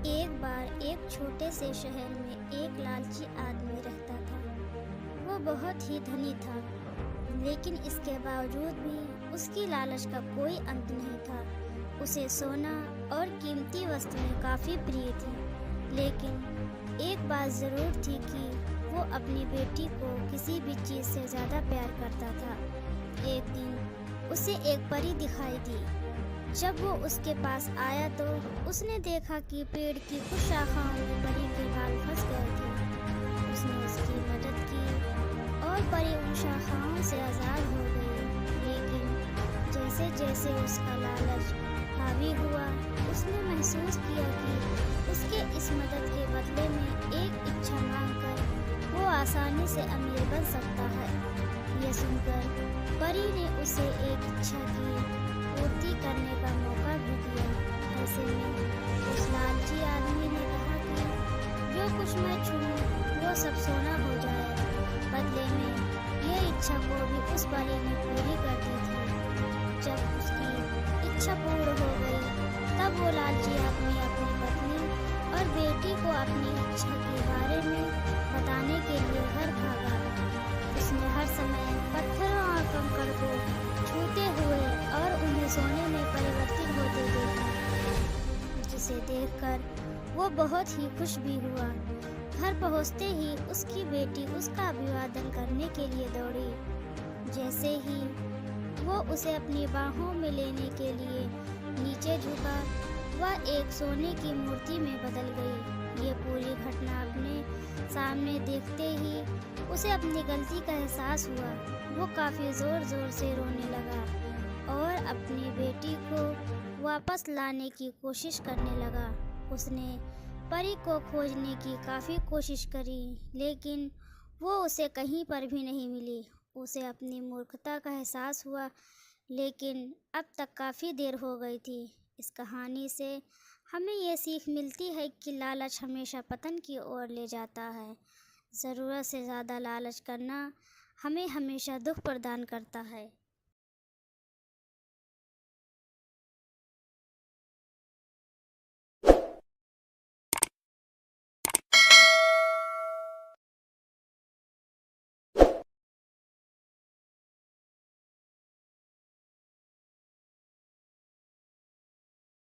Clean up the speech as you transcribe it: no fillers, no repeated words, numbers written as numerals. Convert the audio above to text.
एक बार एक छोटे से शहर में एक लालची आदमी रहता था। वो बहुत ही धनी था, लेकिन इसके बावजूद भी उसकी लालच का कोई अंत नहीं था। उसे सोना और कीमती वस्तुएं काफ़ी प्रिय थी, लेकिन एक बात ज़रूर थी कि वो अपनी बेटी को किसी भी चीज़ से ज़्यादा प्यार करता था। एक दिन उसे एक परी दिखाई दी। जब वो उसके पास आया तो उसने देखा कि पेड़ की कुछ शाखाओं में परी के बाल फंस गए थे। उसने उसकी मदद की और परी उन शाखाओं से आज़ाद हो गई। लेकिन जैसे जैसे उसका लालच हावी हुआ, उसने महसूस किया कि उसके इस मदद के बदले में एक इच्छा मांगकर वो आसानी से अमीर बन सकता है। यह सुनकर परी ने उसे एक इच्छा की पूर्ति करने का मौका भी दिया। ऐसे में उस लालची आदमी ने कहा कि जो कुछ मैं छूऊं वो सब सोना हो जाए। बदले में यह इच्छा को भी उस परी ने पूरी कर दी थी। जब उसकी इच्छा पूर्ण हो गई, तब वो लालची आदमी अपनी पत्नी और बेटी को अपनी इच्छा के बारे में बताने के लिए घर भागा। उसने हर समय पत्थरों और कंकड़ को छूते हुए और उन्हें सोने में परिवर्तित होते देखा, जिसे देखकर वो बहुत ही खुश भी हुआ। घर पहुंचते ही उसकी बेटी उसका अभिवादन करने के लिए दौड़ी। जैसे ही वो उसे अपनी बाहों में लेने के लिए नीचे झुका, वह एक सोने की मूर्ति में बदल गई। ये पूरी घटना अपने सामने देखते ही उसे अपनी गलती का एहसास हुआ। वो काफ़ी ज़ोर से रोने लगा और अपनी बेटी को वापस लाने की कोशिश करने लगा। उसने परी को खोजने की काफ़ी कोशिश करी, लेकिन वो उसे कहीं पर भी नहीं मिली। उसे अपनी मूर्खता का एहसास हुआ, लेकिन अब तक काफ़ी देर हो गई थी। इस कहानी से हमें ये सीख मिलती है कि लालच हमेशा पतन की ओर ले जाता है। ज़रूरत से ज़्यादा लालच करना हमें हमेशा दुख प्रदान करता है।